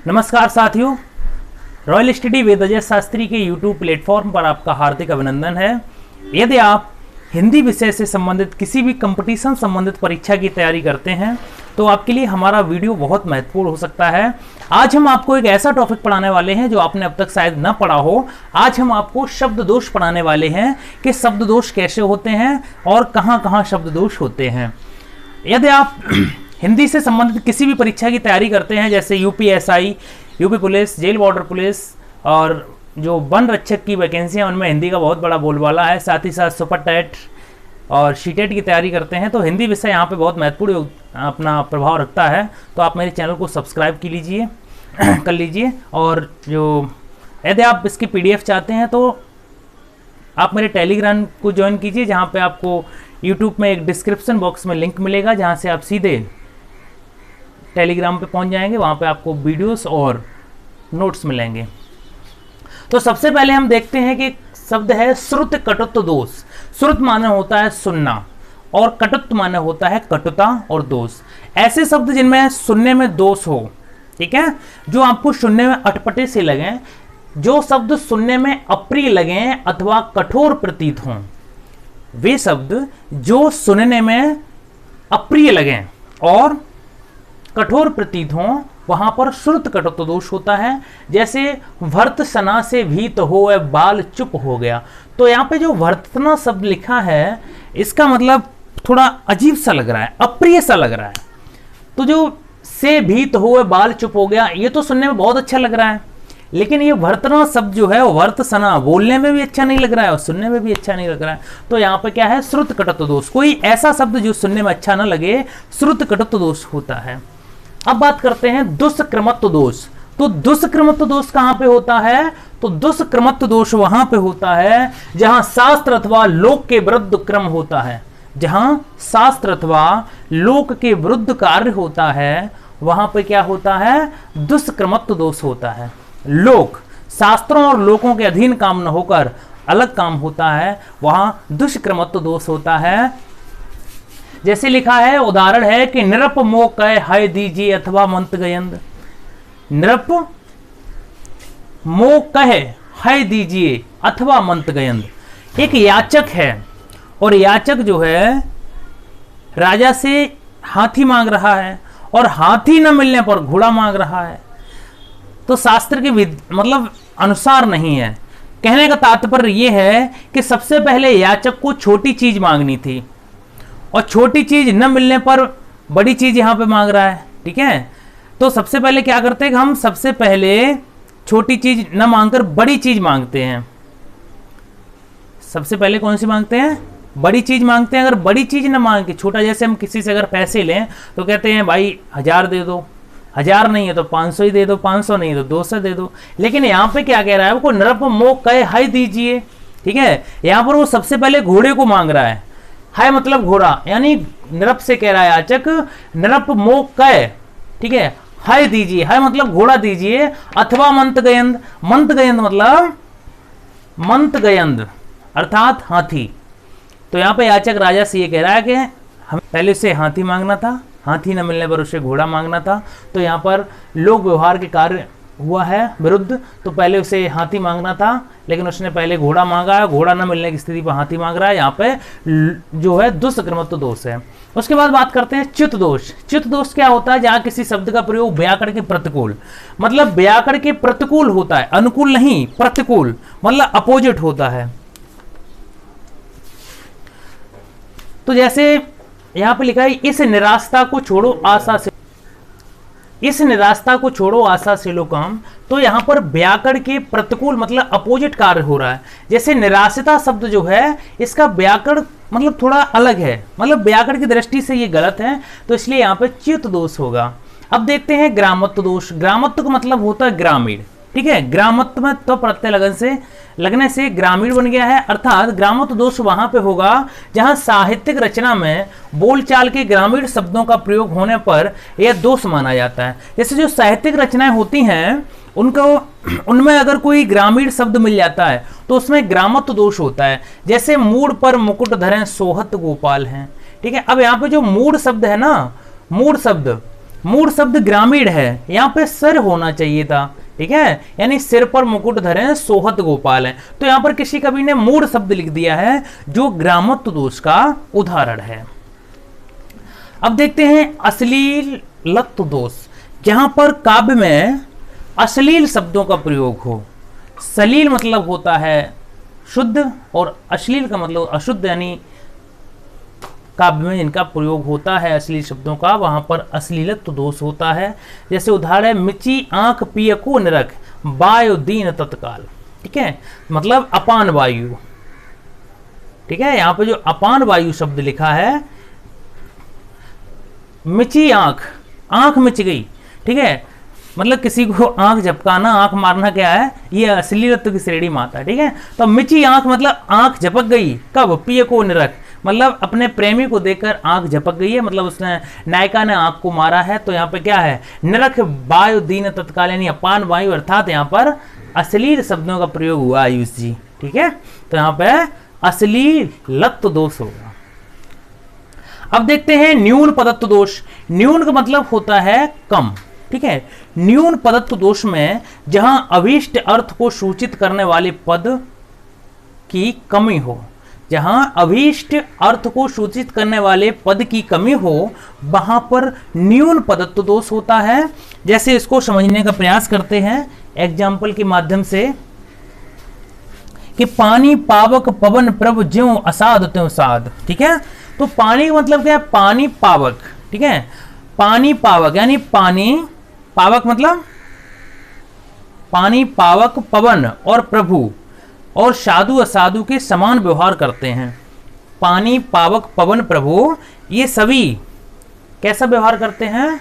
नमस्कार साथियों, royal study with Ajay Shastri के यूट्यूब प्लेटफॉर्म पर आपका हार्दिक अभिनंदन है। यदि आप हिंदी विषय से संबंधित किसी भी कंपटीशन संबंधित परीक्षा की तैयारी करते हैं तो आपके लिए हमारा वीडियो बहुत महत्वपूर्ण हो सकता है। आज हम आपको एक ऐसा टॉपिक पढ़ाने वाले हैं जो आपने अब तक शायद न पढ़ा हो। आज हम आपको शब्द दोष पढ़ाने वाले हैं कि शब्द दोष कैसे होते हैं और कहाँ कहाँ शब्द दोष होते हैं। यदि आप हिंदी से संबंधित किसी भी परीक्षा की तैयारी करते हैं, जैसे UPSI, UP police, jail border police और जो वन रक्षक की वैकेंसियां, उनमें हिंदी का बहुत बड़ा बोलबाला है। साथ ही साथ सुपर टेट और सीटेट की तैयारी करते हैं तो हिंदी विषय यहाँ पे बहुत महत्वपूर्ण अपना प्रभाव रखता है। तो आप मेरे चैनल को सब्सक्राइब कर लीजिए और जो यदि आप इसकी पीडीएफ चाहते हैं तो आप मेरे टेलीग्राम को ज्वाइन कीजिए, जहाँ पे आपको यूट्यूब में एक डिस्क्रिप्शन बॉक्स में लिंक मिलेगा, जहाँ से आप सीधे टेलीग्राम पे पहुंच जाएंगे। वहाँ पे आपको वीडियोस और नोट्स मिलेंगे। तो सबसे पहले हम देखते हैं कि शब्द है श्रुत कटुत्व दोष। श्रुत माने होता है सुनना और कटुत्व माने होता है कटुता और दोष। ऐसे शब्द जिनमें सुनने में दोष हो, ठीक है, जो आपको सुनने में अटपटे से लगे, जो शब्द सुनने में अप्रिय लगे अथवा कठोर प्रतीत हों, वे शब्द जो सुनने में अप्रिय लगे और कठोर प्रतीत हों, वहां पर श्रुत कटुत्व दोष होता है। जैसे भर्त सना से भीत हो बाल चुप हो गया। तो यहाँ पे जो भर्तना शब्द लिखा है, इसका मतलब थोड़ा अजीब सा लग रहा है, अप्रिय सा लग रहा है। तो जो से भीत हो बाल चुप हो गया, ये तो सुनने में बहुत अच्छा लग रहा है, लेकिन ये भर्तना शब्द जो है, वर्त सना, बोलने में भी अच्छा नहीं लग रहा है और सुनने में भी अच्छा नहीं लग रहा है। तो यहाँ पे क्या है, श्रुत कटुत्व दोष। कोई ऐसा शब्द जो सुनने में अच्छा ना लगे, श्रुत कटुत्व दोष होता है। अब बात करते हैं दुष्क्रमत्व दोष। तो दुष्क्रमत्व दोष कहां पे होता है? तो दुष्क्रमत्व दोष वहां पे होता है जहां शास्त्र अथवा लोक के विरुद्ध क्रम होता है। जहां शास्त्र अथवा लोक के विरुद्ध कार्य होता है, वहां पे क्या होता है? दुष्क्रमत्व दोष होता है। लोक, शास्त्रों और लोकों के अधीन काम न होकर अलग काम होता है, वहां दुष्क्रमत्व दोष होता है। जैसे लिखा है, उदाहरण है कि नृप मोह कह हाय दीजिए अथवा मंत गयंद। नृप मोह कह हाय दीजिए अथवा मंत गयंद। एक याचक है और याचक जो है राजा से हाथी मांग रहा है और हाथी न मिलने पर घोड़ा मांग रहा है। तो शास्त्र के मतलब अनुसार नहीं है। कहने का तात्पर्य यह है कि सबसे पहले याचक को छोटी चीज मांगनी थी और छोटी चीज न मिलने पर बड़ी चीज यहां पे मांग रहा है, ठीक है। तो सबसे पहले क्या करते हैं, हम सबसे पहले छोटी चीज न मांगकर बड़ी चीज मांगते हैं। सबसे पहले कौन सी मांगते हैं? बड़ी चीज मांगते हैं। अगर बड़ी चीज न मांग के छोटा, जैसे हम किसी से अगर पैसे लें तो कहते हैं भाई 1000 दे दो, 1000 नहीं है तो 500 ही दे दो, 500 नहीं है तो 200 दे दो। लेकिन यहाँ पे क्या कह रहा है, वो नृप मोह कह हाय दीजिए, ठीक है। यहाँ पर वो सबसे पहले घोड़े को मांग रहा है। हाय मतलब घोड़ा, यानी नृप से कह रहा है याचक, नृप मोह कह, ठीक है, हाय दीजिए, हाय मतलब घोड़ा दीजिए, अथवा मंत गयंद। मंत गयंद मतलब मंत गयंद अर्थात हाथी। तो यहाँ पे याचक राजा से ये कह रहा है कि हमें पहले से हाथी मांगना था, हाथी न मिलने पर उसे घोड़ा मांगना था। तो यहाँ पर लोक व्यवहार के कार्य हुआ है विरुद्ध। तो पहले उसे हाथी मांगना था, लेकिन उसने पहले घोड़ा मांगा है, घोड़ा न मिलने की स्थिति पर हाथी मांग रहा है। यहाँ पे जो है दुष्क्रमत्व दोष है। उसके बाद बात करते हैं च्युत दोष। च्युत दोष क्या होता है? जहां किसी शब्द का प्रयोग व्याकरण के प्रतिकूल, मतलब व्याकरण के प्रतिकूल होता है, अनुकूल नहीं, प्रतिकूल मतलब अपोजिट होता है। तो जैसे यहां पे लिखा है, इस निराशा को छोड़ो आशा से, इस निराशा को छोड़ो आशा से लो काम। तो यहां पर व्याकरण के प्रतिकूल मतलब अपोजिट कार्य हो रहा है। जैसे निराशिता शब्द जो है, इसका व्याकरण मतलब थोड़ा अलग है, मतलब व्याकरण की दृष्टि से ये गलत है, तो इसलिए यहां पे च्युत दोष होगा। अब देखते हैं ग्रामत्व दोष। ग्रामत्व का मतलब होता है ग्रामीण, ठीक है। ग्रामत्व में तो प्रत्यय लगने से ग्रामीण बन गया है, अर्थात ग्रामत्व दोष वहां पे होगा जहां साहित्यिक रचना में बोलचाल के ग्रामीण शब्दों का प्रयोग होने पर यह दोष माना जाता है। जैसे जो साहित्यिक रचनाएं होती हैं, उनमें अगर कोई ग्रामीण शब्द मिल जाता है तो उसमें ग्रामत्व दोष होता है। जैसे मूड पर मुकुट धरें सोहत गोपाल हैं, ठीक है। अब यहाँ पे जो मूड शब्द है ना, मूड शब्द मूढ़ शब्द ग्रामीण है, यहाँ पे सर होना चाहिए था, ठीक है, यानी सिर पर मुकुट धरे सोहत गोपाल है, तो यहाँ पर किसी कवि ने मूढ़ शब्द लिख दिया है जो ग्रामत्व दोष का उदाहरण है। अब देखते हैं अश्लीलत्व दोष, जहां पर काव्य में अश्लील शब्दों का प्रयोग हो। सलील मतलब होता है शुद्ध और अश्लील का मतलब अशुद्ध, यानी काव्य में इनका प्रयोग होता है अश्लील शब्दों का, वहां पर अश्लीलत्व दोष होता है। जैसे उदाहरण है मिची आंख पियको निरख वायु दीन तत्काल, ठीक है, मतलब अपान वायु, ठीक है, यहां पे जो अपान वायु शब्द लिखा है, मिची आंख, आंख मिच गई, ठीक है, मतलब किसी को आंख झपकाना, आंख मारना क्या है, ये अश्लीलत्व की श्रेणी में आता है, ठीक है। तो मिची आंख मतलब आंख झपक गई, कब, पिय को निरख, मतलब अपने प्रेमी को देखकर आंख झपक गई है, मतलब उसने नायिका ने आंख को मारा है, तो यहाँ पे क्या है, निरख वायु दीन तत्काल, यानी अपान वायु, अर्थात यहाँ पर अश्लील शब्दों का प्रयोग हुआ आयुष जी, ठीक है, तो यहाँ पे अश्लीलत्व दोष होगा। अब देखते हैं न्यून पदत्व दोष। न्यून का मतलब होता है कम, ठीक है, न्यून पदत्व दोष में जहां अभीष्ट अर्थ को सूचित करने वाले पद की कमी हो, जहां अभीष्ट अर्थ को सूचित करने वाले पद की कमी हो, वहां पर न्यून पदत्व दोष होता है। जैसे इसको समझने का प्रयास करते हैं एग्जाम्पल के माध्यम से, कि पानी पावक पवन प्रभु ज्यों असाध त्यों साध, ठीक है, तो पानी का मतलब क्या है, पानी पावक, ठीक है, पानी पावक यानी पानी पावक मतलब पानी पावक पवन और प्रभु और साधु असाधु के समान व्यवहार करते हैं। पानी पावक पवन प्रभु ये सभी कैसा व्यवहार करते हैं,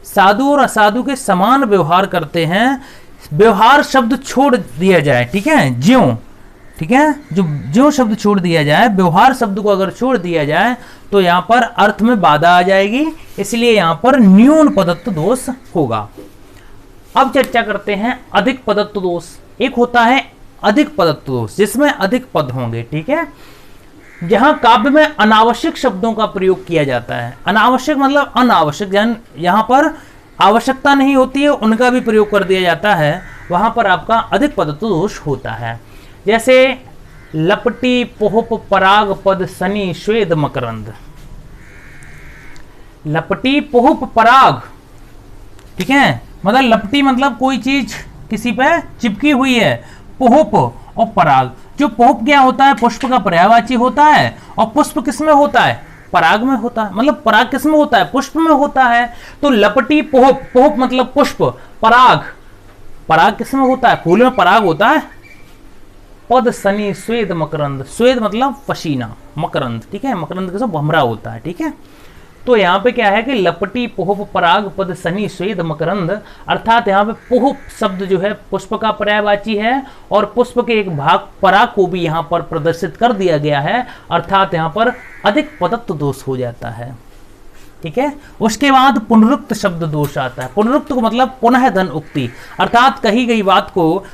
साधु और असाधु के समान व्यवहार करते हैं। व्यवहार शब्द छोड़ दिया जाए, ठीक है, ज्यों, ठीक है, जो ज्यों शब्द छोड़ दिया जाए, व्यवहार शब्द को अगर छोड़ दिया जाए तो यहां पर अर्थ में बाधा आ जाएगी, इसलिए यहां पर न्यून पदत्व दोष होगा। अब चर्चा करते हैं अधिक पदत्व दोष। एक होता है अधिक पदत्व दोष जिसमें अधिक पद होंगे, ठीक है, जहां काव्य में अनावश्यक शब्दों का प्रयोग किया जाता है। अनावश्यक मतलब अनावश्यक, यहां पर आवश्यकता नहीं होती है उनका भी प्रयोग कर दिया जाता है, वहां पर आपका अधिक पदत्व दोष होता है। जैसे लपटी पोहप पराग पद सनी श्वेद मकरंद, लपटी पोहप पराग, ठीक है, मतलब लपटी मतलब कोई चीज किसी पे चिपकी हुई है, पोहप और पराग, जो पोहप क्या होता है, पुष्प का पर्यायवाची होता है, और पुष्प किसमें होता है, पराग में होता है, मतलब पराग किसमें होता है, पुष्प में होता है। तो लपटी पोहप, पोहप मतलब पुष्प, पराग, पराग किसमें होता है, फूल में पराग होता है। पद सनी श्वेद मकरंद, श्वेद मतलब पसीना, मकरंद, ठीक है, मकरंद के साथ भमरा होता है, ठीक है। तो यहाँ पे क्या है कि लपटी पोहप पराग पद सनी श्वेद मकरंद, अर्थात यहाँ पे पोहप शब्द जो है पुष्प का पर्यायवाची है और पुष्प के एक भाग पराग को भी यहाँ पर प्रदर्शित कर दिया गया है, अर्थात यहाँ पर अधिक पदत्व दोष हो जाता है, ठीक है। उसके बाद पुनरुक्त शब्द दोष आता है। पुनरुक्त को मतलब पुनः धन उक्ति, अर्थात कही गई बात को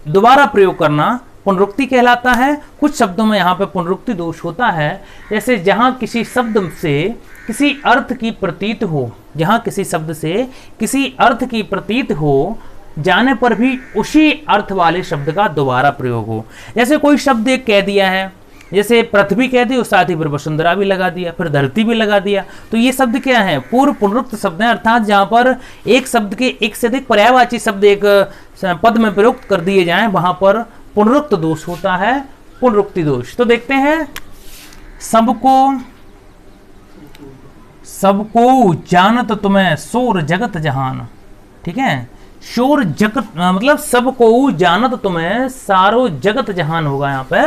दोबारा प्रयोग करना पुनरुक्ति कहलाता है। कुछ शब्दों में यहाँ पे पुनरुक्ति दोष होता है, जैसे जहां किसी शब्द से किसी अर्थ की प्रतीत हो, जहां किसी शब्द से किसी अर्थ की प्रतीत हो जाने पर भी उसी अर्थ वाले शब्द का दोबारा प्रयोग हो। जैसे कोई शब्द एक कह दिया है, जैसे पृथ्वी कह दी और साथ ही फिर वसुंधरा भी लगा दिया, फिर धरती भी लगा दिया, तो ये शब्द क्या है, पूर्व पुनरुक्त शब्द है, अर्थात जहां पर एक शब्द के एक से अधिक पर्यायवाची शब्द एक पद में प्रयुक्त कर दिए जाएं, वहां पर पुनरुक्त दोष होता है, पुनरुक्ति दोष। तो देखते हैं सबको जानत तुम्हें शोर जगत जहान, ठीक है, शोर जगत मतलब सबको जानत तुम्हें सारो जगत जहान होगा यहाँ पे,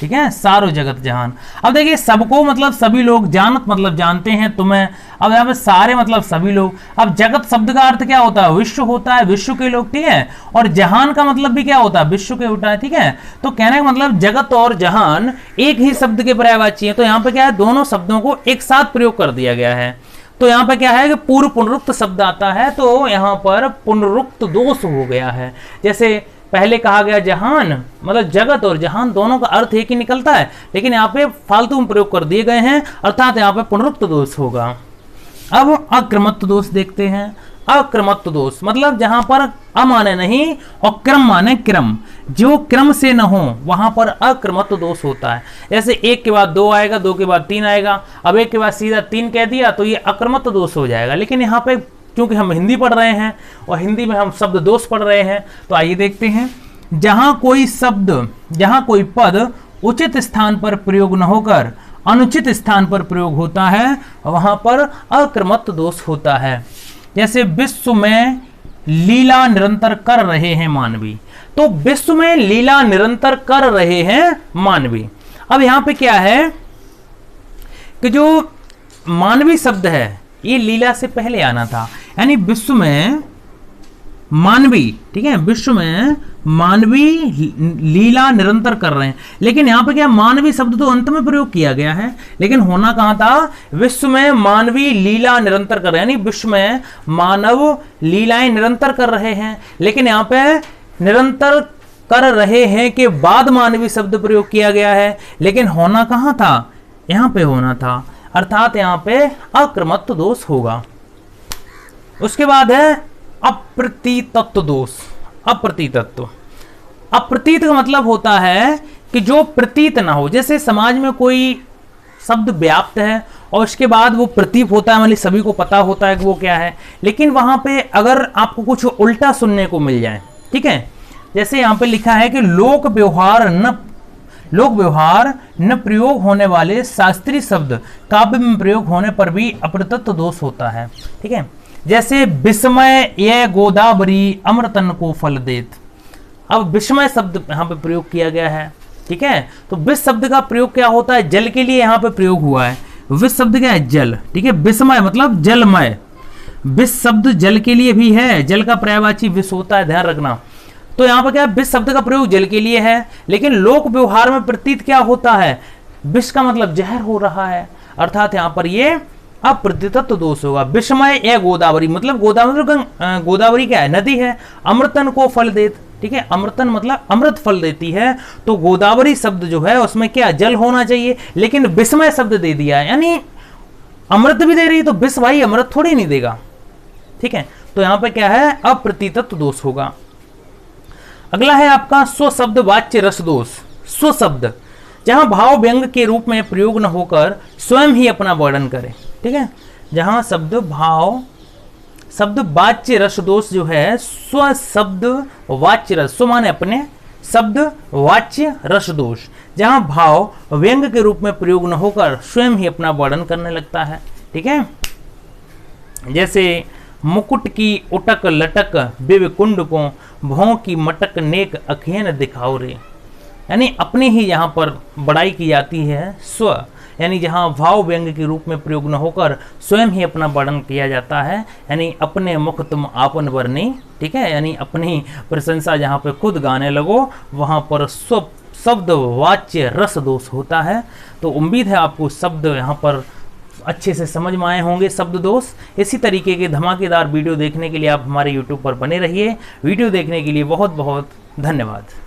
ठीक है, सारो जगत जहान। अब देखिए सबको मतलब सभी लोग, जानत मतलब जानते हैं तुम्हें, अब यहाँ पे सारे मतलब सभी लोग। अब जगत शब्द का अर्थ क्या होता है, विश्व होता है, विश्व के लोग, ठीक है, और जहान का मतलब भी क्या होता है, विश्व के होता है, ठीक है। तो कहने का मतलब जगत और जहान एक ही शब्द के पर्यायवाची है, तो यहाँ पे क्या है, दोनों शब्दों को एक साथ प्रयोग कर दिया गया है। तो यहाँ पे क्या है कि पूर्व पुनरुक्त शब्द आता है, तो यहाँ पर पुनरुक्त दोष हो गया है। जैसे पहले कहा गया जहान मतलब जगत और जहान दोनों का अर्थ एक ही निकलता है, लेकिन यहाँ पे फालतू में प्रयोग कर दिए गए हैं, अर्थात यहाँ पे पुनरुक्त दोष होगा। अब अक्रमत्व दोष देखते हैं। अक्रमत्व दोष मतलब जहां पर अ माने नहीं और क्रम माने क्रम, जो क्रम से न हो वहां पर अक्रमत्व दोष होता है। जैसे 1 के बाद 2 आएगा, 2 के बाद 3 आएगा, अब 1 के बाद सीधा 3 कह दिया तो ये अक्रमत्व दोष हो जाएगा। लेकिन यहाँ पे क्योंकि हम हिंदी पढ़ रहे हैं और हिंदी में हम शब्द दोष पढ़ रहे हैं, तो आइए देखते हैं। जहां कोई शब्द, जहां कोई पद उचित स्थान पर प्रयोग न होकर अनुचित स्थान पर प्रयोग होता है, वहां पर अक्रमत्व दोष होता है। जैसे विश्व में लीला निरंतर कर रहे हैं मानवी, तो विश्व में लीला निरंतर कर रहे हैं मानवी। अब यहां पे क्या है कि जो मानवी शब्द है ये लीला से पहले आना था, यानी विश्व में मानवी, ठीक है, विश्व में मानवी लीला निरंतर कर रहे हैं। लेकिन यहां पे क्या, मानवी शब्द तो अंत में प्रयोग किया गया है, लेकिन होना कहां था, विश्व में मानवी लीला निरंतर कर रहे हैं, यानी विश्व में मानव लीलाएं निरंतर कर रहे हैं। लेकिन यहां पे निरंतर कर रहे हैं के बाद मानवी शब्द प्रयोग किया गया है, लेकिन होना कहां था, यहां पे होना था, अर्थात यहां पे अक्रमत्व दोष होगा। उसके बाद है अप्रतीतत्व दोष। अप्रतीतत्व, अप्रतीत का मतलब होता है कि जो प्रतीत ना हो। जैसे समाज में कोई शब्द व्याप्त है और उसके बाद वो प्रतीत होता है, मतलब सभी को पता होता है कि वो क्या है, लेकिन वहां पे अगर आपको कुछ उल्टा सुनने को मिल जाए, ठीक है, जैसे यहां पे लिखा है कि लोक व्यवहार न प्रयोग होने वाले शास्त्रीय शब्द काव्य में प्रयोग होने पर भी अप्रतीतत्व दोष होता है, ठीक है। जैसे विस्मय ये गोदावरी अमृतन को फल देत। अब विस्मय शब्द यहाँ पे प्रयोग किया गया है, ठीक है, तो विस शब्द का प्रयोग क्या होता है, जल के लिए यहाँ पे प्रयोग हुआ है। विस शब्द क्या है, जल, ठीक है, विस्मय मतलब जलमय। विस शब्द जल के लिए भी है, जल का पर्यायवाची विस होता है, ध्यान रखना। तो यहाँ पर क्या है, विस शब्द का प्रयोग जल के लिए है, लेकिन लोक व्यवहार में प्रतीत क्या होता है, विष का मतलब जहर हो रहा है, अर्थात यहाँ पर ये अप्रतीतत्व दोष होगा। विस्मय या गोदावरी मतलब गोदावरी क्या है, नदी है। अमृतन को फल देत, ठीक है, अमृतन मतलब अमृत फल देती है, तो गोदावरी शब्द जो है उसमें क्या जल होना चाहिए, लेकिन विस्मय शब्द दे दिया है, यानी अमृत भी दे रही है तो विष भाई अमृत थोड़ी नहीं देगा, ठीक है, तो यहां पे क्या है, अप्रतीतत्व दोष होगा। अगला है आपका स्वशब्द वाच्य रस दोष। स्वशब्द जहां भाव व्यंग के रूप में प्रयोग न होकर स्वयं ही अपना वर्णन करे, ठीक है, जहां शब्द वाच्य रस दोष जो है, स्व शब्द वाच्य रस, स्व माने अपने, शब्द वाच्य रस दोष, जहां भाव व्यंग के रूप में प्रयोग न होकर स्वयं ही अपना वर्णन करने लगता है, ठीक है। जैसे मुकुट की उटक लटक बिव कुंड को भौं की मटक नेक अखियन दिखाओ रे, यानी अपनी ही यहाँ पर बड़ाई की जाती है। स्व यानी जहाँ भाव व्यंग के रूप में प्रयोग न होकर स्वयं ही अपना वर्णन किया जाता है, यानी अपने मुख तुम आपन वर्णी, ठीक है, यानी अपनी प्रशंसा जहाँ पे खुद गाने लगो वहाँ पर स्व शब्द वाच्य रस दोष होता है। तो उम्मीद है आपको शब्द यहाँ पर अच्छे से समझ में आए होंगे, शब्द दोष। इसी तरीके के धमाकेदार वीडियो देखने के लिए आप हमारे YouTube पर बने रहिए। वीडियो देखने के लिए बहुत बहुत धन्यवाद।